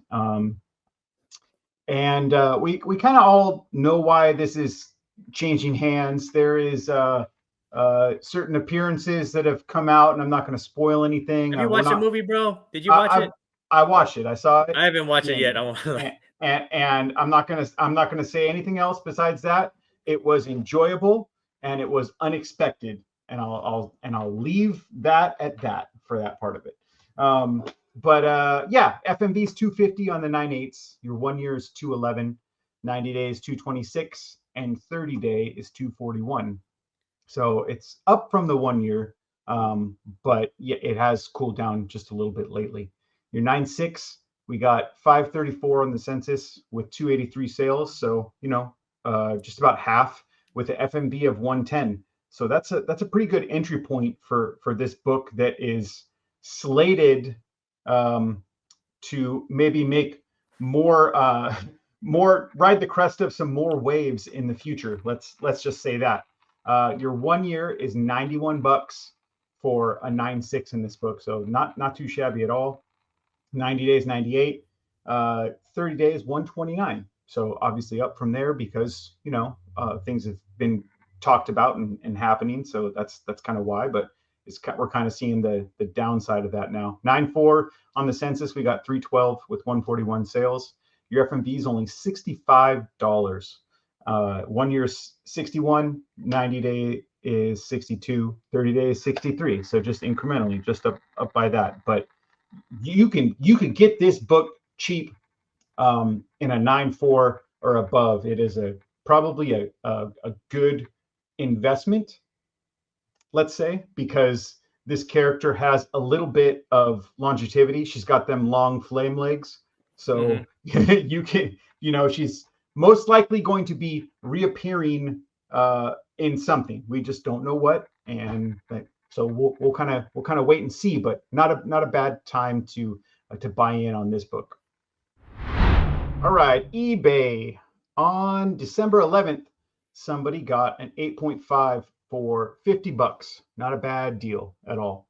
and we kind of all know why this is changing hands. There is certain appearances that have come out, and I'm not going to spoil anything. Have you watched the movie, bro? Did you watch it? I watched it. I saw it. I haven't watched it yet. And I'm not gonna say anything else besides that. It was enjoyable and it was unexpected, and I'll leave that at that for that part of it. Yeah, FMV is 250 on the 9.8s. Your 1 year is 211, 90 days 226, and 30 day is 241. So it's up from the 1 year, but yeah, it has cooled down just a little bit lately. Your 9.6, we got 534 on the census with 283 sales. So, just about half, with an FMV of 110. So that's a pretty good entry point for this book that is slated to maybe make more ride the crest of some more waves in the future. Let's just say that. Your 1 year is $91 for a 9.6 in this book. So not too shabby at all. 90 days, 98. 30 days, 129. So obviously up from there because, things have been talked about and happening. So that's kind of why, but we're kind of seeing the downside of that now. 9.4 on the census. We got 312 with 141 sales. Your FMV is only $65. 1 year 61, 90 day is 62, 30 days 63. So just incrementally, just up by that. But you can get this book cheap in a 9.4 or above. It is probably a good investment, let's say, because this character has a little bit of longevity. She's got them long flame legs. So you can, she's most likely going to be reappearing in something. We just don't know what. And so we'll kind of wait and see, but not a bad time to buy in on this book. All right, eBay. On December 11th, somebody got an 8.5 for $50. Not a bad deal at all.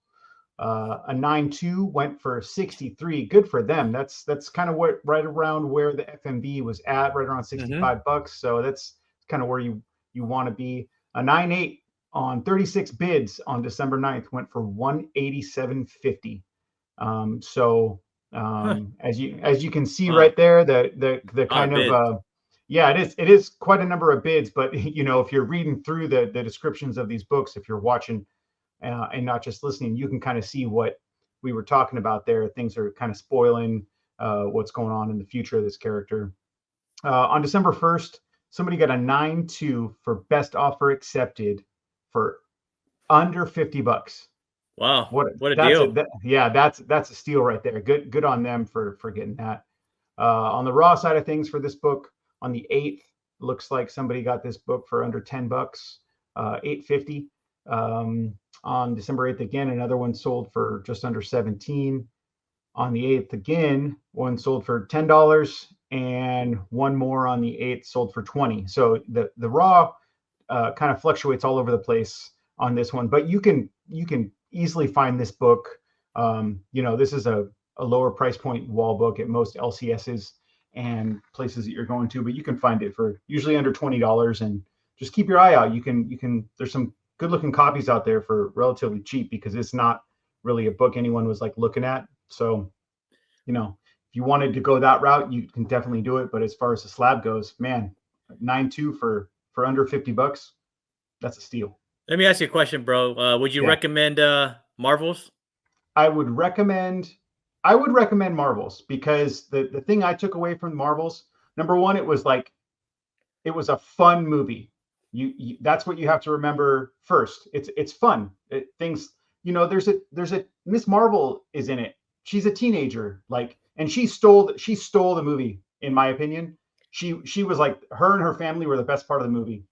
A 9.2 went for 63. Good for them. That's kind of what right around where the FMV was at, right around $65. So that's kind of where you want to be. A 9.8 on 36 bids on December 9th went for $187.50. As you can see right there, the kind of it is quite a number of bids. But if you're reading through the descriptions of these books, if you're watching and not just listening, you can kind of see what we were talking about there. Things are kind of spoiling what's going on in the future of this character. On December 1st, somebody got a 9.2 for best offer accepted for under $50. Wow, what a deal. That's a steal right there. Good on them for getting that. On the raw side of things for this book, on the 8th, looks like somebody got this book for under $10, $8.50. On December 8th again, another one sold for just under 17. On the 8th again, one sold for $10, and one more on the 8th sold for 20. So the raw kind of fluctuates all over the place on this one, but you can easily find this book. This is a lower price point wall book at most LCSs and places that you're going to, but you can find it for usually under $20, and just keep your eye out. You can there's some good looking copies out there for relatively cheap because it's not really a book anyone was like looking at. So, if you wanted to go that route, you can definitely do it. But as far as the slab goes, man, 9.2 for under $50, that's a steal. Let me ask you a question, bro. Would you recommend Marvels? I would recommend Marvels because the thing I took away from Marvels, number one, it was a fun movie. You that's what you have to remember first. It's fun. There's a Miss Marvel is in it. She's a teenager, and she stole the movie, in my opinion. She was like, her and her family were the best part of the movie.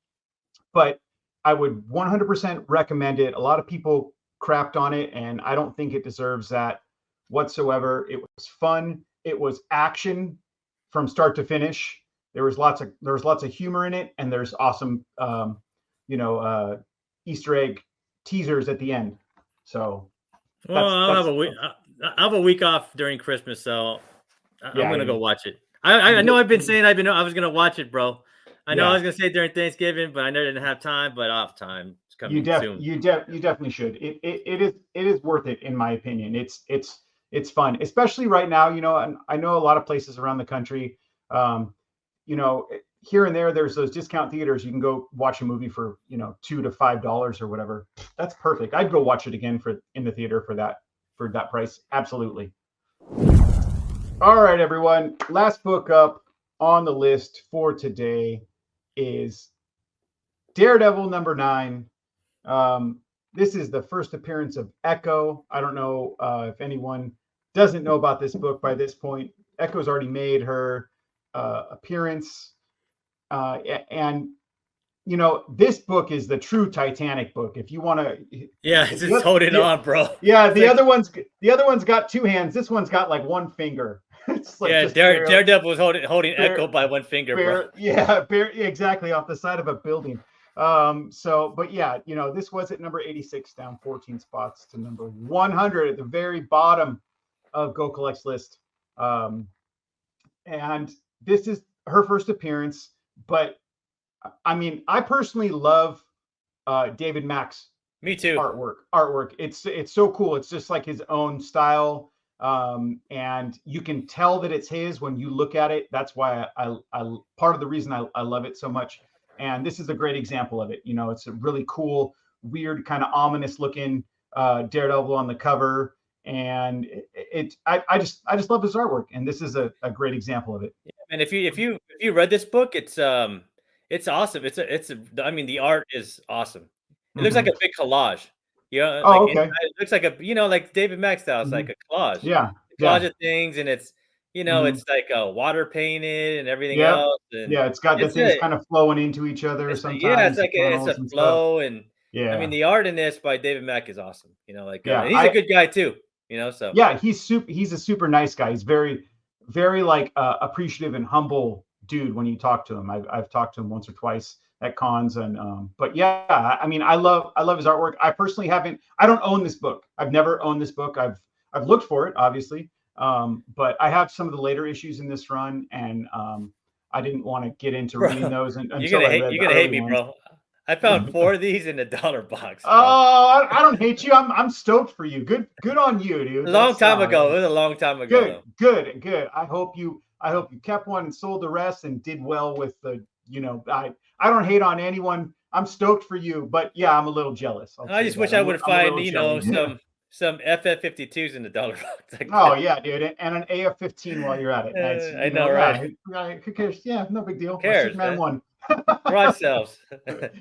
But I would 100% recommend it. A lot of people crapped on it, and I don't think it deserves that whatsoever. It was fun. It was action from start to finish. There was lots of humor in it, and there's awesome, Easter egg teasers at the end. So, I'll have a week off during Christmas, so I'm gonna go watch it. I know I've been saying I was gonna watch it, bro. I know I was gonna say during Thanksgiving, but I know I didn't have time. But I'll have time. It's coming soon. You definitely should. It is worth it, in my opinion. It's fun, especially right now. And I know a lot of places around the country. Here and there's those discount theaters. You can go watch a movie for $2 to $5 or whatever. That's perfect. I'd go watch it again in the theater for that price. Absolutely. All right, everyone. Last book up on the list for today is Daredevil number 9. This is the first appearance of Echo. I don't know if anyone doesn't know about this book by this point. Echo's already made her appearance. And this book is the true Titanic book. If you want to, just hold it on, bro. Yeah, the other one's got two hands. This one's got like one finger. It's like Daredevil was holding Echo by one finger, bro. Yeah, exactly, off the side of a building. This was at number 86, down 14 spots to number 100 at the very bottom of GoCollect's list. and this is her first appearance. But I mean, I personally love David Mack's Me too. artwork. It's so cool. It's just like his own style, and you can tell that it's his when you look at it. That's why I part of the reason I love it so much. And this is a great example of it. You know, it's a really cool, weird, kind of ominous looking Daredevil on the cover, and I just love his artwork, and this is a great example of it. Yeah, and if you read this book, it's awesome. I mean, the art is awesome. It looks like Mm-hmm. a big collage. You know, like Oh, inside, okay. it looks like like David Mack style. It's Mm-hmm. like a collage, Yeah, a collage yeah. of things, and Mm-hmm. it's like water painted and everything Yep. else, and Yeah, it's got the it's things kind of flowing into each other yeah, sometimes, the it's a panels and stuff. flow, and I mean Yeah. the art in this by David Mack is awesome. Yeah. And he's a good guy too. So Yeah, he's a super nice guy. He's very like appreciative and humble dude when you talk to him. I've talked to him once or twice at cons, and but yeah, I mean, I love his artwork. I personally haven't I don't own this book. I've never owned this book. I've looked for it, obviously. But I have some of the later issues in this run, and I didn't want to get into bro, reading those until I read you're the gonna hate early me, ones. bro. I found four of these in a dollar box, bro. Oh, I don't hate you. I'm stoked for you. Good on you, A dude. long That's time ago. It was a long time ago, good, though. good. I hope you kept one and sold the rest and did well with the. I don't hate on anyone. I'm stoked for you, but yeah, I'm a little jealous. I'll I say just that. wish I would I'm a find, little jelly. some FF52s in the dollar box like Oh that. yeah, dude, and an AF-15 while you're at it. Nice, I know, right? yeah. Who cares? Yeah, no big Who deal. A cares, Superman man? one. Garage sales.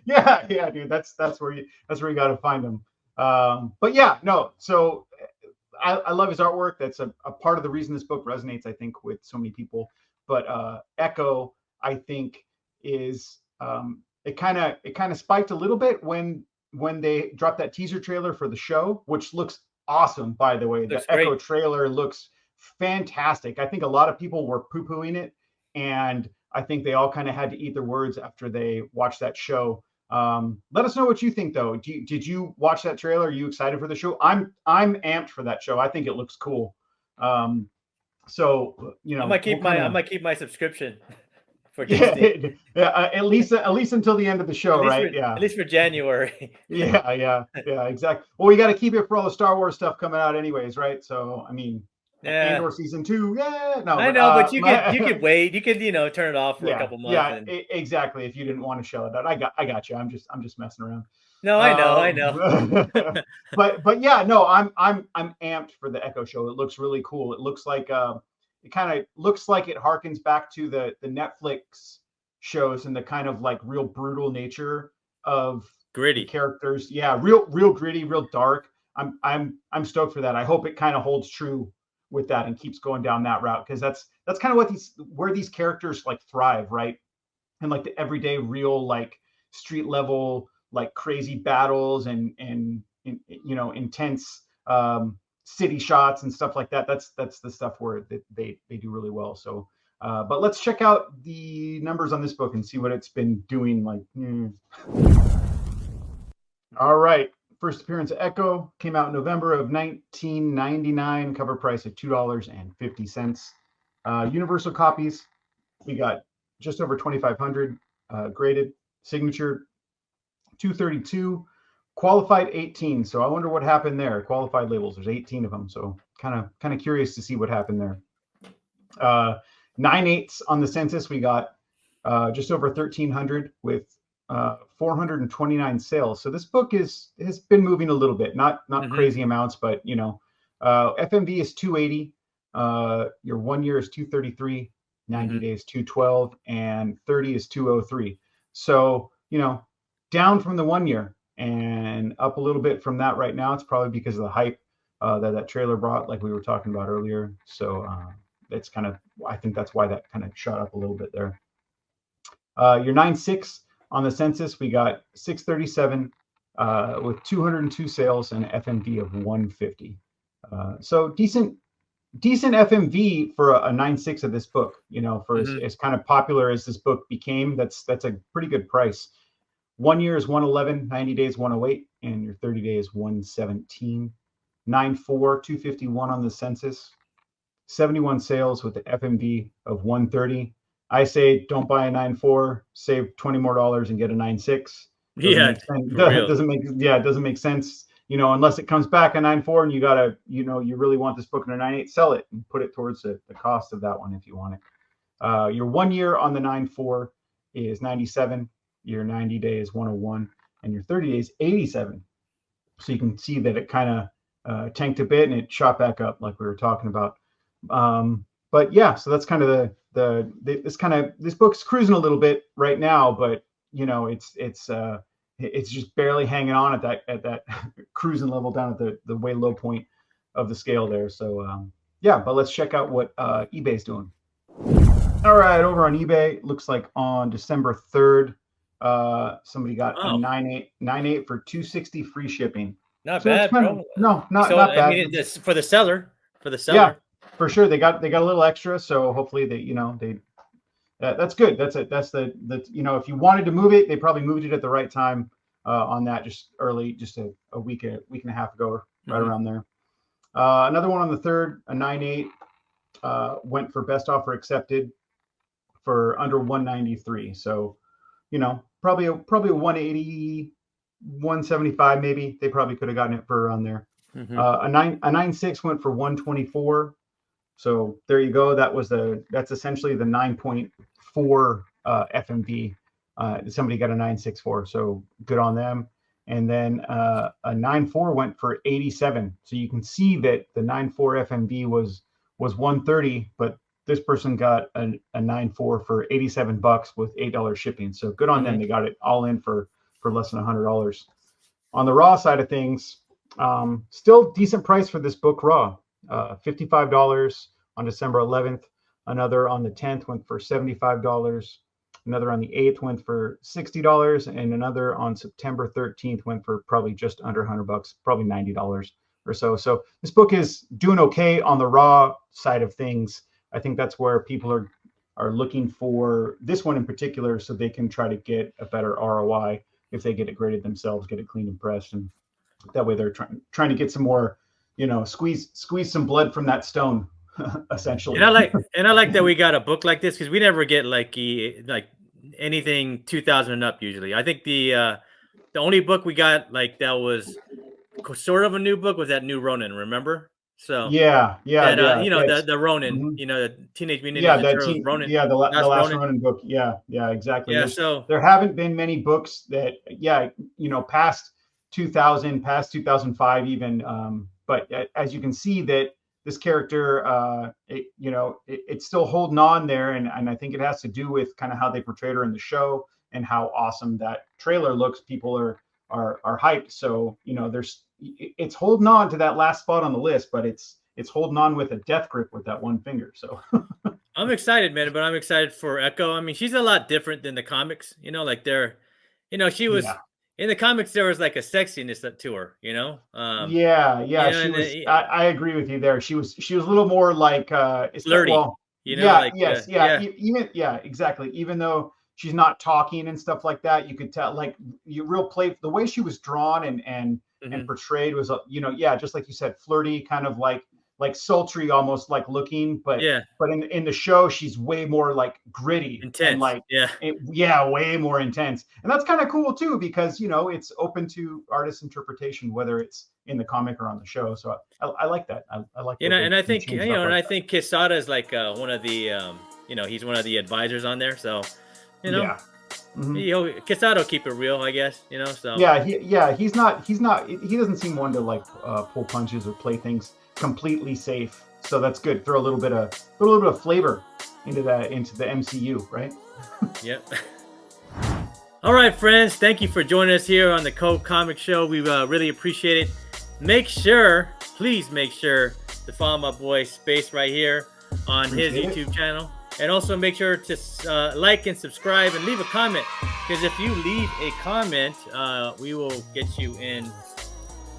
Yeah, dude. That's where you got to find them. But yeah, no. So I love his artwork. That's a part of the reason this book resonates, I think, with so many people. But Echo, I think, is it kind of spiked a little bit when they dropped that teaser trailer for the show, which looks awesome, by the way. The Looks Echo great. trailer looks fantastic. I think a lot of people were poo-pooing it, and I think they all kind of had to eat their words after they watched that show. Let us know what you think, though. Did you watch that trailer? Are you excited for the show? I'm amped for that show. I think it looks cool. So we'll kind I of might keep my subscription for yeah, Disney. at least until the end of the show, right? At Yeah, least for January. yeah, exactly. Well, we got to keep it for all the Star Wars stuff coming out, anyways, right? So I mean, Yeah. Andor season 2, yeah, no, I but know, but you could wait. You could, turn it off for a yeah, couple months yeah, and exactly. If you didn't want to shell it out, I got you. I'm just messing around. no, I know. But yeah, no, I'm amped for the Echo show. It looks really cool. It looks like it kind of looks like it harkens back to the Netflix shows and the kind of like real brutal nature of the Gritty. characters. Yeah, real gritty, real dark. I'm stoked for that. I hope it kind of holds true with that and keeps going down that route, because that's kind of where these characters like thrive, right? And like the everyday real like street level like crazy battles and intense city shots and stuff like that. That's the stuff where they do really well. So but let's check out the numbers on this book and see what it's been doing. All right, first appearance of Echo came out in November of 1999, cover price of $2.50. Universal copies, we got just over 2,500, graded, signature 232, qualified 18. So I wonder what happened there. Qualified labels, there's 18 of them. So kind of curious to see what happened there. 9/8 on the census. We got just over 1,300 with 429 sales. So this book has been moving a little bit, not crazy amounts, but FMV is 280. Your 1 year is 233, 90 days 212, and 30 is 203. So down from the 1 year and up a little bit from that right now. It's probably because of the hype that trailer brought, like we were talking about earlier. So it's I think that's why that kind of shot up a little bit there. Your 9/6 on the census, we got 637 with 202 sales and an FMV of 150. So decent FMV for a 9/6 of this book. For as kind of popular as this book became, that's a pretty good price. 1 year is 111, 90 days 108, and your 30 days 117. 9/4, 251 on the census. 71 sales with the FMV of 130. I say don't buy a 9.4, save $20 more and get a 9.6. Doesn't Yeah, make sense. for real. It doesn't make sense. Unless it comes back a 9.4 and you gotta, you really want this book in a 9.8, sell it and put it towards the cost of that one if you want it. Your 1 year on the 9.4 is 97. Your 90 days 101, and your 30 days 87. So you can see that it kind of tanked a bit and it shot back up like we were talking about. But yeah, so that's kind of this book's cruising a little bit right now, but it's just barely hanging on at that cruising level down at the way low point of the scale there. So yeah, but let's check out what eBay's doing. All right, over on eBay, looks like on December 3rd, somebody got a 9.8 for $260 free shipping. Not bad, bro. Not bad. I mean, it's for the seller. Yeah, for sure. They got a little extra, so hopefully that's good. That's if you wanted to move it, they probably moved it at the right time on that, just early, just a week and a half ago, right around there. Another one on the 3rd, a 9.8, went for best offer accepted for under 193. So, probably a 180, 175 maybe. They probably could have gotten it for around there. A 9.6 went for 124. So there you go. That's essentially the 9.4 FMV. Somebody got a 9.6 for, so good on them. And then a 9.4 went for 87. So you can see that the 9.4 FMV was 130, but this person got a 9.4 for $87 with $8 shipping. So good on them. They got it all in for less than $100. On the raw side of things, still decent price for this book raw. $55 on December 11th. Another on the 10th went for $75. Another on the 8th went for $60, and another on September 13th went for probably just under $100, probably $90 or so. So this book is doing okay on the raw side of things. I think that's where people are looking for this one in particular, so they can try to get a better ROI if they get it graded themselves, get it cleaned and pressed, and that way they're trying to get some more, squeeze some blood from that stone, essentially. And I like that we got a book like this, because we never get like anything 2000 and up usually. I think the only book we got like that was sort of a new book was that New Ronin, remember? So the Ronin, the Teenage Mutant Ninja Turtles Ronin. Yeah, the last Ronin book. Yeah, exactly. Yeah, so there haven't been many books that past 2000, past 2005 even. But as you can see that this character, it's still holding on there, and I think it has to do with kind of how they portrayed her in the show and how awesome that trailer looks. People are hyped. So it's holding on to that last spot on the list, but it's holding on with a death grip with that one finger. So I'm excited, man. But I'm excited for Echo. I mean, she's a lot different than the comics. She was. Yeah. In the comics, there was like a sexiness to her, she was. I agree with you there. She was a little more like flirty. Exactly. Even though she's not talking and stuff like that, you could tell like the way she was drawn and portrayed was just like you said, flirty, kind of like sultry, almost like looking, but in the show she's way more like gritty, intense, and way more intense. And that's kind of cool too, because it's open to artist interpretation, whether it's in the comic or on the show. So I like that. I like and I think I think Quesada is like one of the he's one of the advisors on there, so Quesada will keep it real, I guess. So he doesn't seem one to like pull punches or play things completely safe, so that's good. Throw a little bit of flavor into the MCU, right? Yep. All right, friends, thank you for joining us here on the Comic Show. We really appreciate it. Please make sure to follow my boy Space right here on his YouTube channel, and also make sure to like and subscribe and leave a comment, because if you leave a comment, we will get you in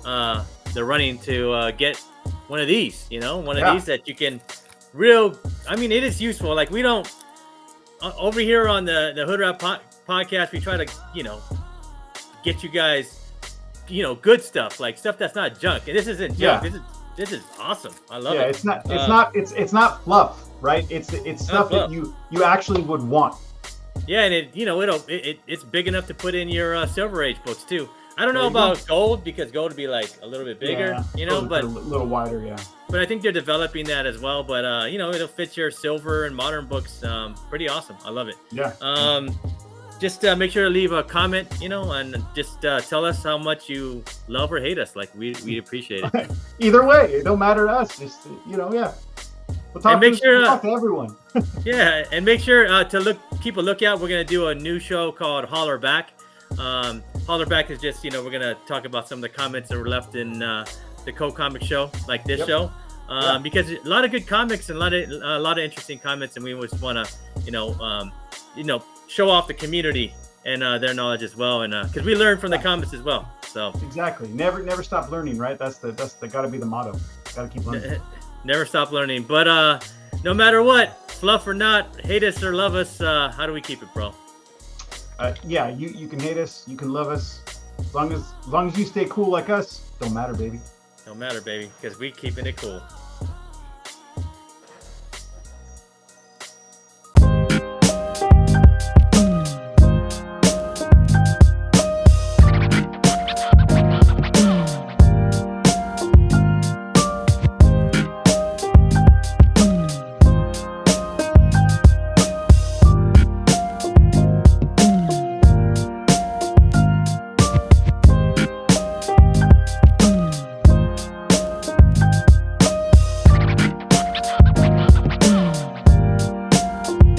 the running to get one of these, these that you can it is useful. Like, we don't over here on the Hood Rat podcast, we try to, get you guys, good stuff, like stuff that's not junk. And this isn't junk. This is awesome. I love Yeah, it. it's not fluff, right? It's stuff that you actually would want. Yeah, and it's big enough to put in your Silver Age books too. I don't know There you about gold because gold would be like a little bit bigger, but a little wider, yeah. But I think they're developing that as well. But it'll fit your silver and modern books. Pretty awesome. I love it. Yeah. Just make sure to leave a comment, and just tell us how much you love or hate us. Like we appreciate it. Either way, it don't matter to us. Just yeah. We'll talk, we'll talk to everyone. Yeah, and make sure to keep a lookout. We're gonna do a new show called Holler Back. Holler Back is just we're gonna talk about some of the comments that were left in the comic show, like this show, because a lot of good comics and a lot of interesting comments, and we just want to show off the community and their knowledge as well, and because we learn from the comments as well. So exactly, never stop learning, right? That's got to be the motto. Got to keep learning. Never stop learning. But no matter what, fluff or not, hate us or love us, how do we keep it, bro? Yeah, you can hate us, you can love us, as long as you stay cool like us. Don't matter, baby. Don't matter, baby, because we keeping it cool.